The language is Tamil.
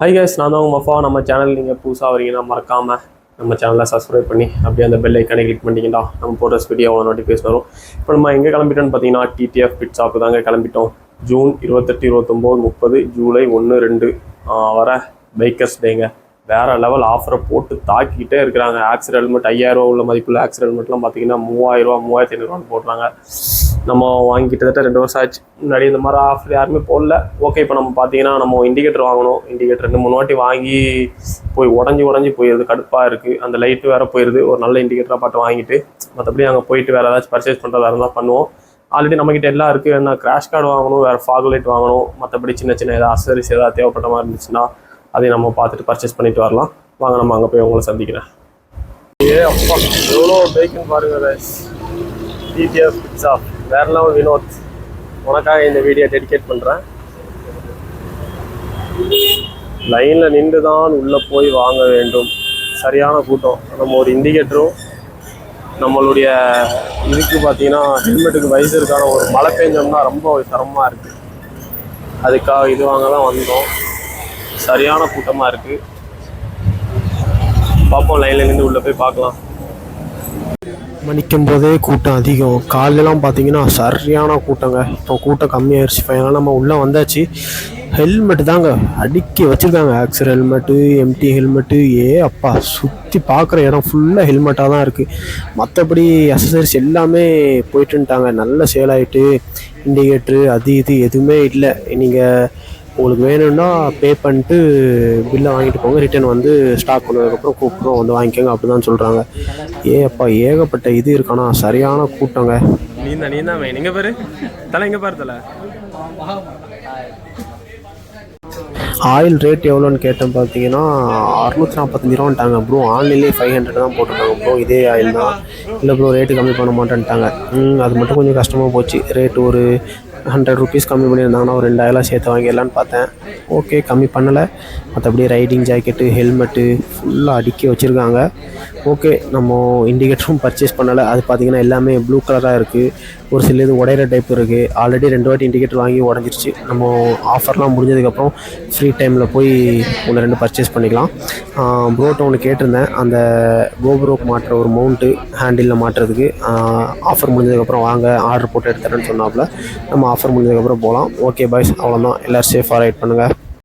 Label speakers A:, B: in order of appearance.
A: ஹாய் கைஸ், நான் தான் உங்கள் மஃபா. நம்ம சேனல் நீங்கள் புதுசாக வரீங்கன்னா மறக்காமல் நம்ம சேனலை சப்ஸ்கிரைப் பண்ணி அப்படியே அந்த பெல் ஐக்கானே கிளிக் பண்ணிட்டீங்கன்னா நம்ம போடுற வீடியோ நோட்டிஃபிகேஷன் வரும். இப்போ நம்ம எங்கே கிளம்பிட்டோன்னு பார்த்தீங்கன்னா டிடிஎஃப் பிட் ஷாப்பு தாங்க கிளம்பிட்டோம். ஜூன் 28, 29, 30, ஜூலை 1, 2 வர பைக்கர்ஸ் டேங்க. வேறு லெவல் ஆஃபரை போட்டு தாக்கிக்கிட்டே இருக்கிறாங்க. ஆக்சிடென்ட் ஹெல்மெட் 5000 உள்ள மதிப்புள்ள ஆக்சிடென்ட் ஹெல்மெட்லாம் பார்த்தீங்கன்னா 3000, 3500 போடுறாங்க. நம்ம வாங்கி கிட்டத்தட்ட 2 வருஷம் ஆச்சு. முன்னாடி இந்த மாதிரி ஆஃபர் யாருமே போடல. ஓகே, இப்போ நம்ம பார்த்தீங்கன்னா நம்ம இண்டிகேட்டர் வாங்கணும். இண்டிகேட்டர் 2-3 வாட்டி வாங்கி போய் உடஞ்சி போயிடுது. கடுப்பாக இருக்குது. அந்த லைட்டு வேறு போயிடுது. ஒரு நல்ல இண்டிகேட்டராக பார்த்து வாங்கிட்டு மற்றபடி அங்கே போயிட்டு வேறு ஏதாச்சும் பர்ச்சேஸ் பண்ணுறதா இருந்தால் பண்ணுவோம். ஆல்ரெடி நம்மக்கிட்ட எல்லாம் இருக்குது. என்ன கிராஷ் கார்டு வாங்கணும், வேறு ஃபாக் லைட் வாங்கணும், மற்றபடி சின்ன ஏதாவது அசரிஸ் ஏதாவது தேவைப்பட்ட மாதிரி இருந்துச்சுன்னா அதையும் நம்ம பார்த்துட்டு பர்ச்சேஸ் பண்ணிட்டு வரலாம். வாங்க, நம்ம அங்கே போய் உங்களை சந்திக்கிறேன். அப்பா எவ்வளோ பைக்குன்னு பாருங்க. டிடிஎஃப் பிட்ஸா வேற லெவல். வினோத், உனக்காக இந்த வீடியோ டெடிகேட் பண்ணுறேன். லைனில் நின்று தான் உள்ளே போய் வாங்க வேண்டும். சரியான கூட்டம். நம்ம ஒரு இண்டிகேட்டரும் நம்மளுடைய இதுக்கு பார்த்தீங்கன்னா ஹெல்மெட்டுக்கு வைசருக்கான ஒரு மழை பெஞ்சோம்னா ரொம்ப சிரமமாக இருக்குது. அதுக்காக இது வாங்க தான் வந்தோம். சரியான கூட்டமாக இருக்குது. பார்ப்போம், லைனில் நின்று உள்ளே போய் பார்க்கலாம். மணிக்கும் போதே கூட்டம் அதிகம். காலையெல்லாம் பார்த்தீங்கன்னா சரியான கூட்டங்க. இப்போ கூட்டம் கம்மியாயிருச்சு. ஃபைனலாக நம்ம உள்ளே வந்தாச்சு. ஹெல்மெட்டு தாங்க அடுக்கி வச்சுருக்காங்க. Accident helmet, empty helmet. அப்பா சுற்றி பார்க்குற இடம் ஃபுல்லாக ஹெல்மெட்டாக தான் இருக்குது. மற்றபடி அசசரிஸ் எல்லாமே போயிட்டுன்ட்டாங்க. நல்ல சேல் ஆகிட்டு இண்டிகேட்ரு அது இது எதுவுமே இல்லை. நீங்கள் உங்களுக்கு வேணும்னா பே பண்ணிட்டு பில்லை வாங்கிட்டு போங்க. ரிட்டன் வந்து ஸ்டாக் பண்ணதுக்கப்புறம் கூப்பிட்றோம், வந்து வாங்கிக்கோங்க அப்படி தான் சொல்கிறாங்க. அப்பா ஏகப்பட்ட இது இருக்கானா சரியான கூட்டங்க. நீ தான் எங்கே பாரு தலை, எங்கே பாரு தலை. ஆயில் ரேட் எவ்வளோன்னு கேட்டேன். பார்த்தீங்கன்னா 645 ரூபான்ட்டாங்க ப்ரோ. ஆன்லைன்லேயே 500 தான் போட்டிருக்காங்க ப்ரோ. இதே ஆயில் தான். இல்லை ப்ரோ, ரேட்டு கம்மி பண்ண மாட்டேன்ட்டாங்க. அது மட்டும் கொஞ்சம் கஷ்டமாக போச்சு. ரேட்டு ஒரு 100 ருபீஸ் கம்மி பண்ணியிருந்தாங்கன்னா ஒரு 2000 சேர்த்து வாங்கிடலான்னு பார்த்தேன். ஓகே, கம்மி பண்ணலை. மற்றபடி ரைடிங் ஜாக்கெட்டு, ஹெல்மெட்டு ஃபுல்லாக அடுக்கி வச்சுருக்காங்க. ஓகே, நம்ம இண்டிகேட்டரும் பர்ச்சேஸ் பண்ணலை. அது பார்த்திங்கன்னா எல்லாமே ப்ளூ கலராக இருக்குது. ஒரு சில இது உடையிற டைப் இருக்குது. ஆல்ரெடி 2 வாட்டி இண்டிகேட்டர் வாங்கி உடஞ்சிருச்சு. நம்ம ஆஃபர்லாம் முடிஞ்சதுக்கப்புறம் ஃப்ரீ டைமில் போய் 1-2 பர்ச்சேஸ் பண்ணிக்கலாம். ப்ரோட்ட ஒன்று கேட்டிருந்தேன். அந்த கோப்ரோக்கு மாட்டுற ஒரு மவுண்ட்டு ஹேண்டிலில் மாட்டுறதுக்கு ஆஃபர் முடிஞ்சதுக்கப்புறம் வாங்க ஆர்டர் போட்டு எடுத்துறேன்னு சொன்னாப்புல. நம்ம ஆஃபர் முடிஞ்சதுக்கப்புறம் போகலாம். ஓகே பாய்ஸ், அவ்வளோதான். எல்லோரும் சேஃபாக ரைட் பண்ணுங்கள்.